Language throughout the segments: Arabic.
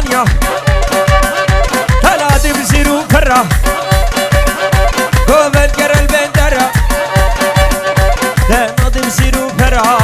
دنیا تلادی بزیرو فرا گوبل گرل بندرا تلادی بزیرو فرا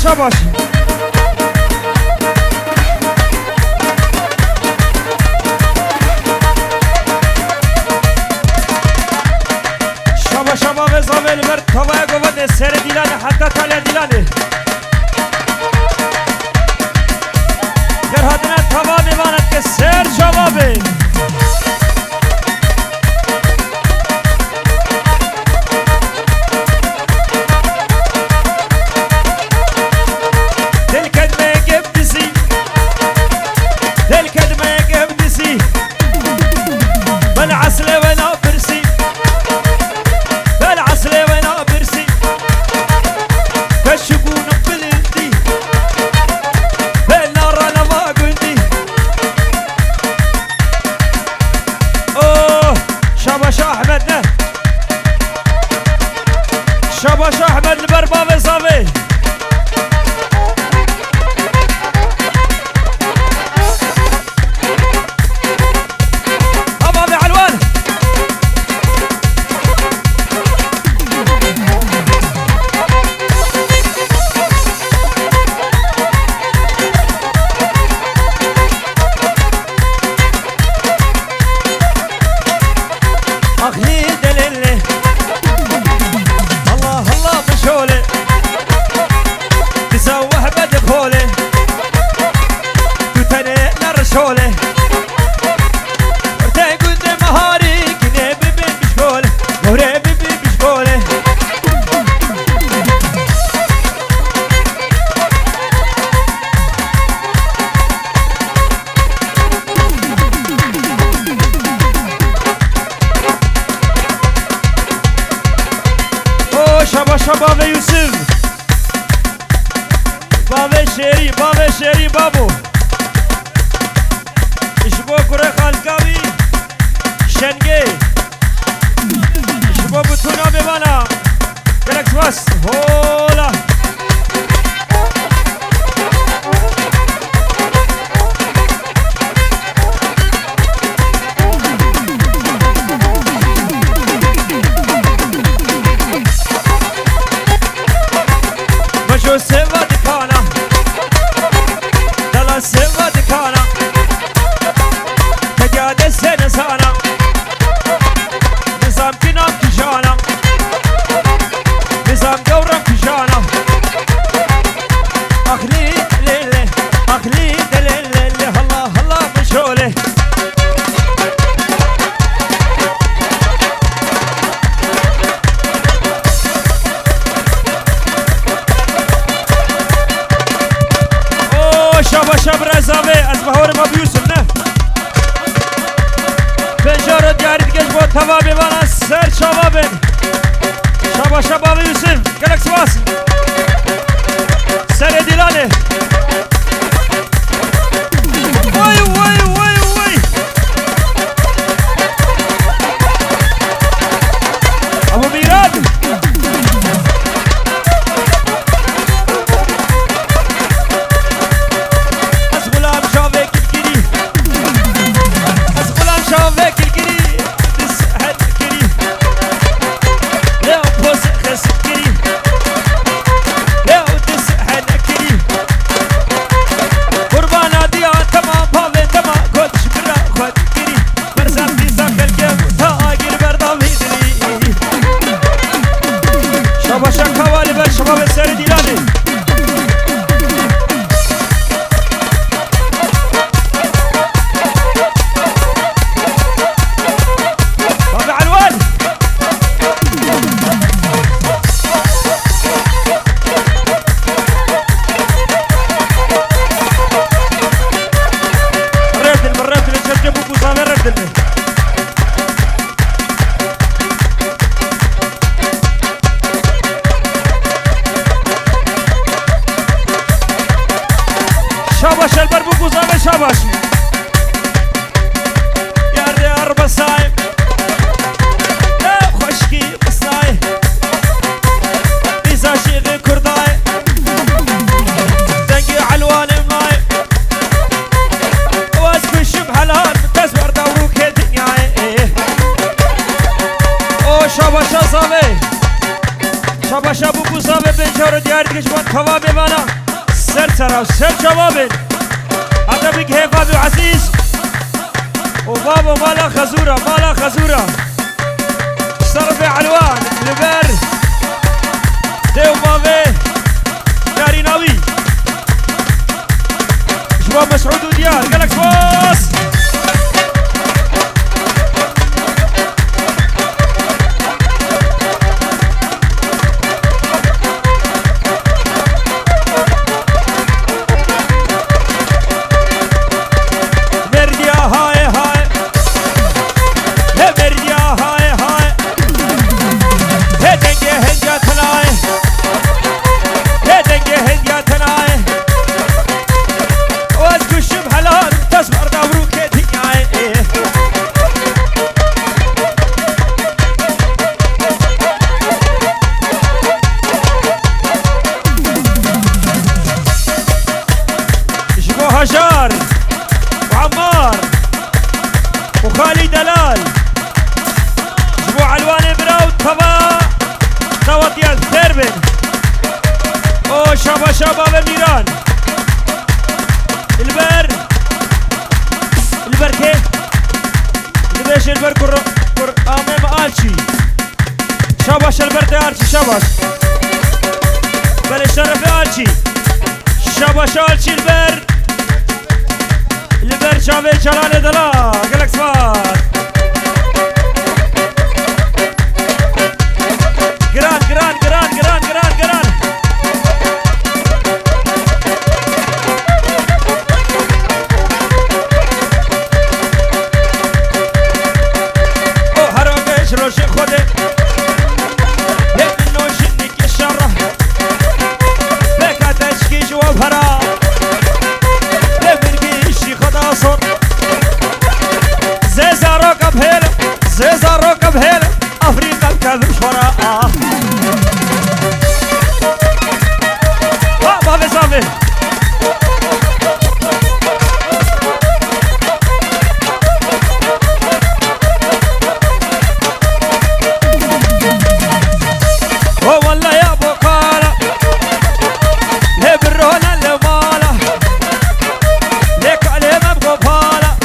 شاباش شاباش شابا زاول بر توای گواد سر دیلانه حتی تاله دیلانه گر هدنه توا میواند که سر جوابه شاباش احمد البرباوي صافي ابابي علوان اخلي دليلي شولي تسوح بدخولي تتني نرشولي ارتقد مهاري كنيبي بشكولي وريبي بشكولي شابا شابا و یوسف بابا شیری بابو اشبو کره خالکاوی شنگه اشبو بتونا ببانا گلکس بس هولا سوا دکانا دلا سوا دکانا تجاد سن سانا نظام کنام کشانا نظام دورم کشانا اخلی لیله اخلی دلیله الله الله مشوله شابا شابا رزاوی از بهار ما بیوسف نه بنجار دیاری دیگه با توا بیوانه سر شابا بین شابا شابا بیوسف گلک سواس سر دیلانه وای وای وای وای ابو میراد شباش البربوك وزابي شباش يا ريار بصايم يا خشكي بصاي إذا شيغي كرداي دنقي علوان ماي واسكو الشب حلال تزور دوروك دنياي او شباش صابي شباش ابو صابي بنجور ديار كشبان كوابي بانا سر سراو سر جوابين هذا بيك هيك ابو عزيز وبابا مالا خزوره مالا خزوره صربي علوان لبر ديو بابي كاريناوي شباب مسعود وديار قالك باص هجار وعمار وخالي دلال جبو علوان براو توا ديال ثربن او شابا شباب ميران البر كي لباش البر كر امام الشي شاباش البر دارشي شاباش بل شرف الشي شاباش الشي البر شابي جلال دلا قالك صفار قران قران قران قران قران قران او هروكش روشي خودي هيك منو شنك الشره بكا تشكي جواب هرا زيزا ركب هيل افريقيا الكذب شراء بابي صافي والله يا ابو قاله ليه بالرهنه اللي ماله ليك عليه ما بقفاله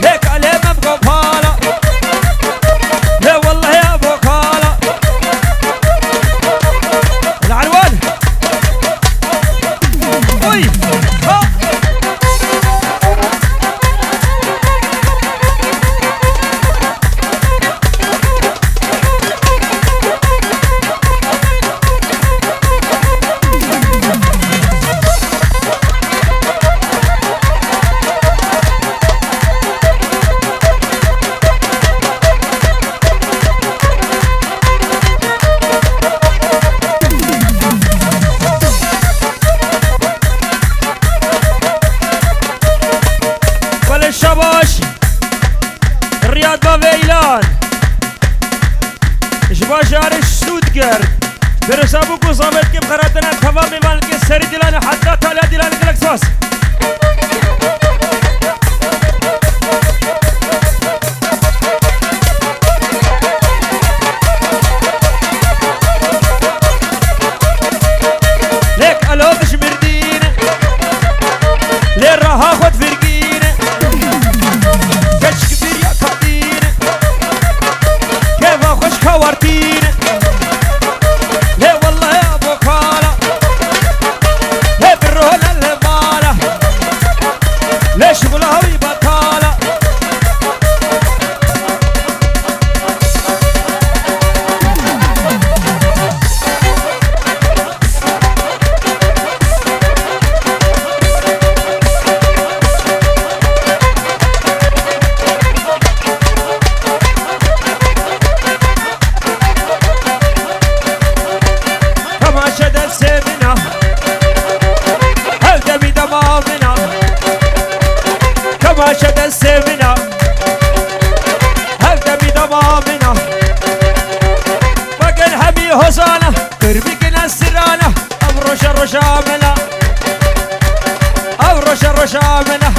ليك عليه ما بقفاله شباش الرياض بافيلان شباش عارش سودجر برسابوك وصابت كيف خراتنا الكفا بيبان السري دلاني حتى تالي دلاني كلاكساس ليك الهودش مردين ليه راها خد فرقين كوارتين ليه والله يا ابو خاله ليه بالرهن اللي ماله شد السمنا هبدا بدمامنا فقل همي هزانة تربكنا السرانة أبرش الرشامنا أبرش الرشامنا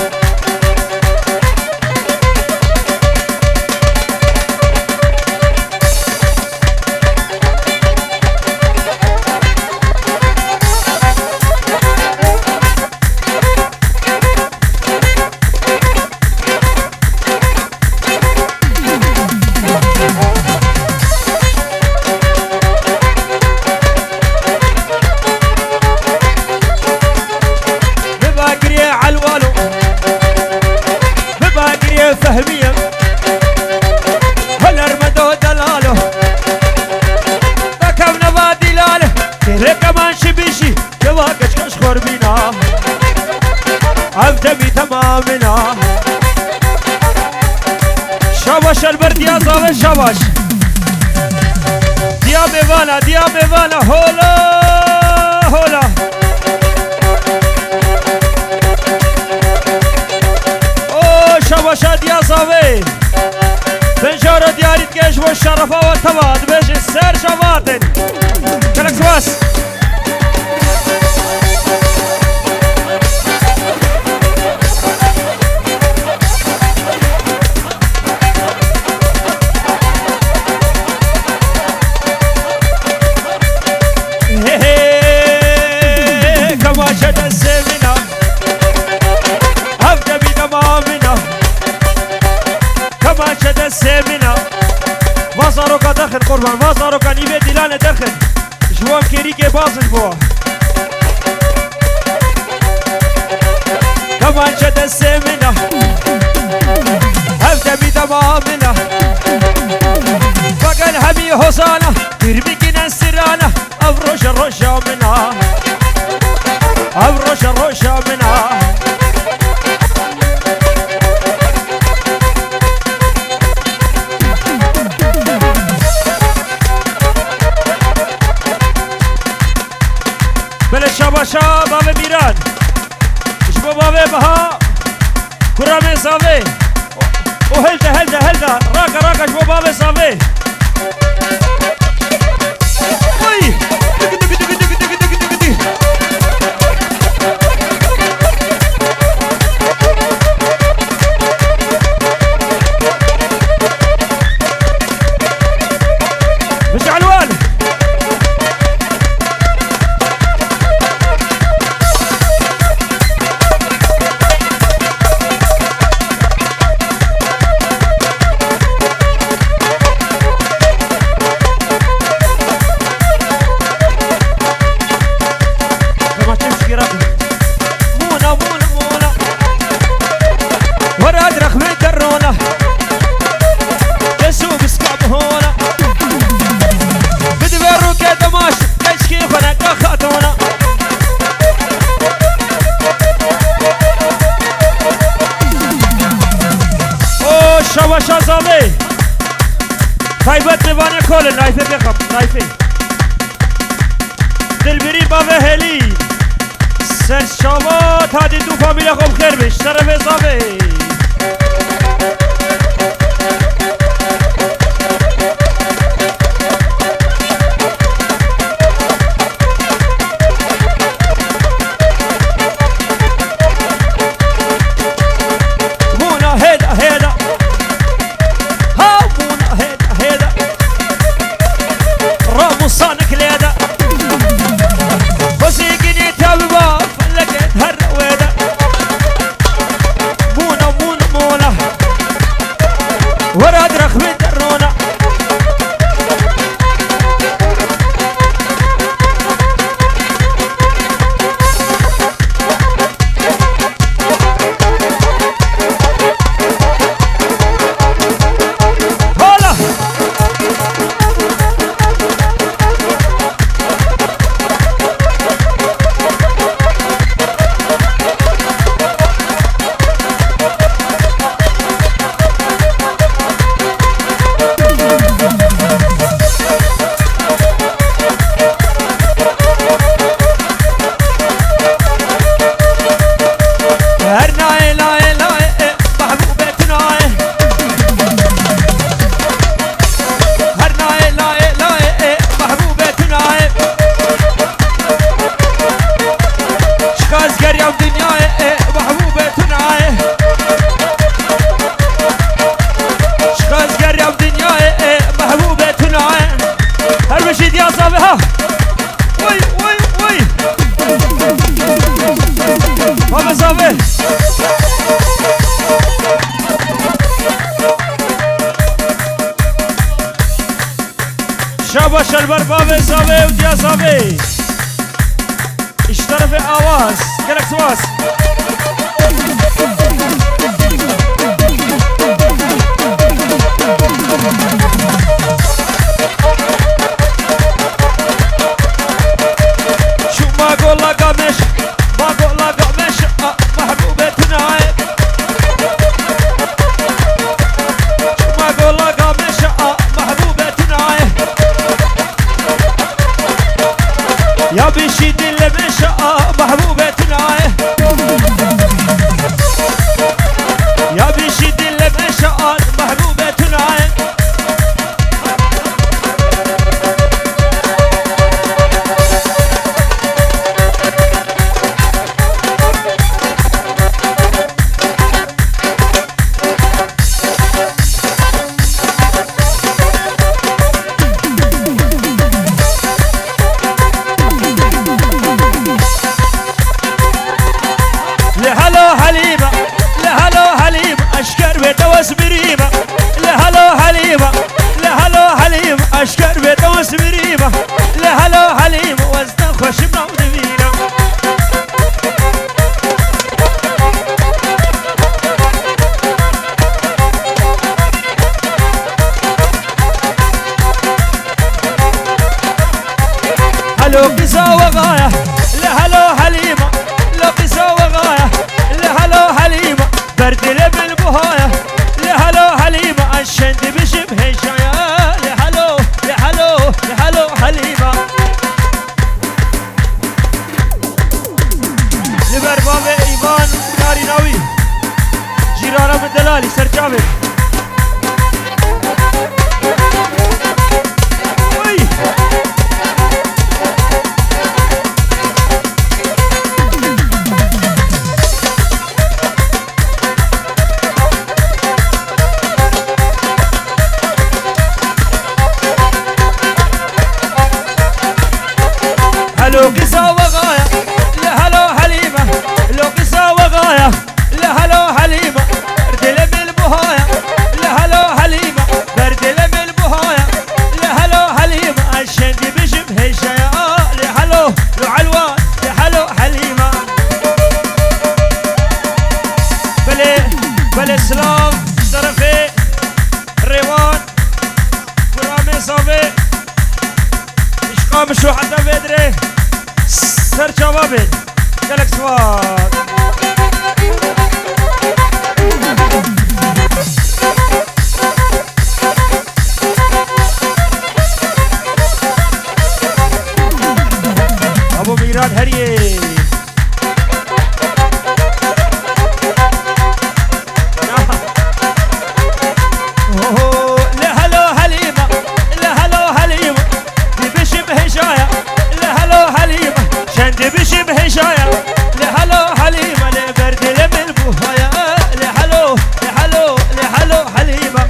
فهمية هالارمدو دلاله ذكم نبادي لاله تهري كمان شبيشي يواقش كش خربينا عبدبي تمامنا شاباش البرد يا زاوي شاباش ديابي فانا هولا هولا شاباشات يا صافي بنجارة دياري تكيش والشرفة والتواد بيش السير شباطن كلك سواس كما شد السمنة هبدا بدمامنا كما شد السمنة وصاروا كدخل قربان وصاروا كنيبه دلان دخل جوان كيريكي بازش بوا كما شد السمنة هبدا بدمامنا فقل همي حسانة تربكنا السرانة أبرش الرشا منها أبرش الرشا منها بله شاباشا بابه میران اشبا بابه بها کرامه صافه او هلده راکا اشبا بابه صافه اوی دگی مش علوان شاباشا زاوی خیبت نبانه کل نایفه بخم نایفه دلبری باوه هلی سر شابات هادی دو فامیل خوب خیر بش طرف زاوی مونا شخاز قرية ودنياي محبوبة تنعاي شخاز قرية ودنياي محبوبة تنعاي هربشيد يا صابها وي وي وي بابا صابي شاباش البربابي صابي وديا صابي اشترى في اواز قالك سواس شو ما اقول لك قمش ما اقول لك قمش محبوبة تنعي شو ما اقول لك قمش محبوبة تنعي يا بيشيد اللي مشى محبوبة تنعي يا بيشيد اللي مشى محبوبة تنعي اشكر بدوس بريمة لهلو حليم وزن خوش منود بينا هلو قصة وغاية لهلو حليمة لو قصة وغاية لهلو حليمة برد لبن بهاية لهلو حليمة الشند بشبه شاية لهلو حليمة لبر باب ايمان ناري ناوي جيرانا من دلالي سرجابي لو قصة وغاية لهلو حليمة لو قصة وغاية لهلو حليمة برد لم البهاية لهلو حليمة برد لم البهاية لهلو حليمة الشندي بشبه شيء لهلو علوان لهلو حليمة بلي سلام طرفي ريوان برامي صافي اشقام شو حتى بدري سر جوابين قالك سواد ابو ميران هريه لهلو حليمة لهلو حليمة دي بشبه شاية لهلو حليمة شندي بشبه شاية لهلو حليمة لبرد لمن بوهايا لهلو حليمة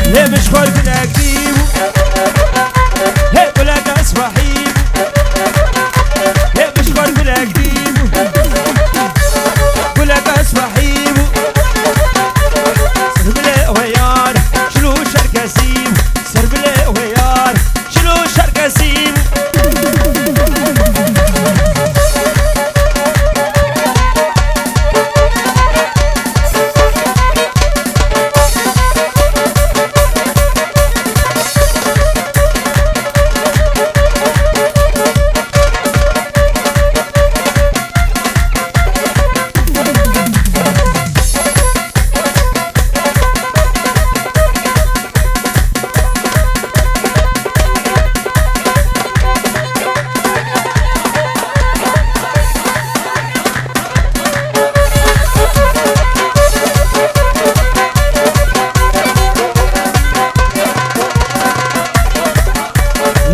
ليه مش خارج نجيبه هيك ولا اسمحيبه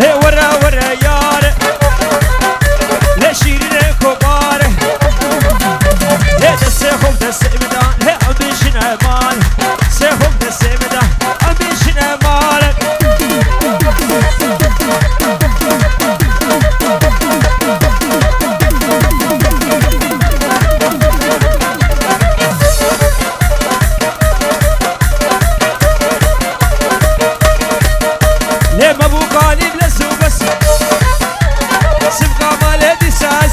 هي ورا ورا يار لشيرين كبار هي دسهم دس مدان هي عبيشن امان سهم دس مدان عبيشن امان ليه ما بوكالي بلسو بس سبقا مالي دساس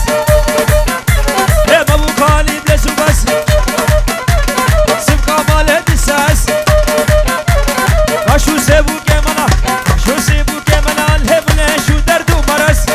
ليه ما بوكالي بلسو بس سبقا مالي دساس شو سيبو كمانا شو سيبو كمانا الهمنا شو درد ومرس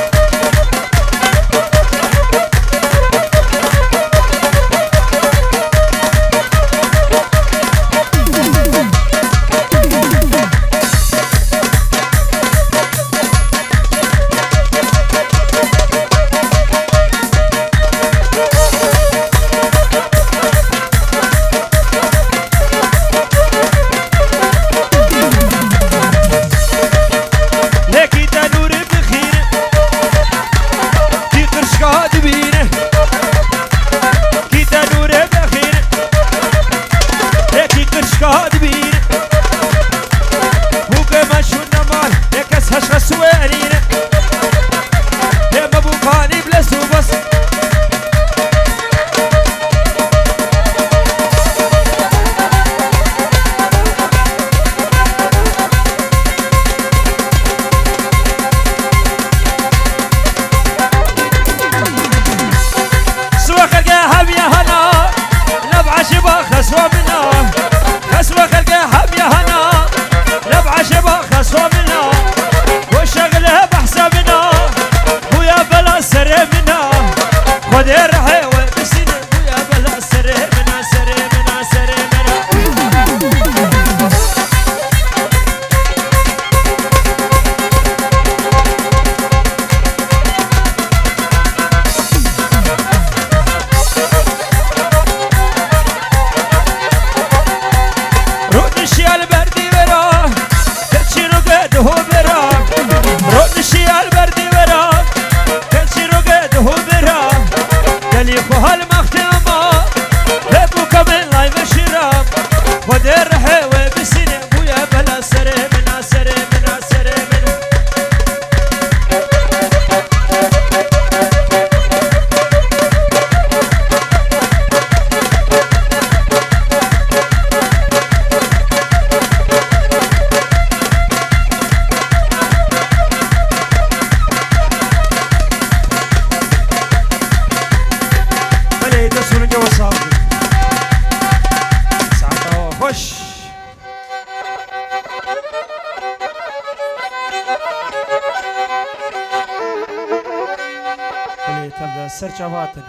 سر چاواتن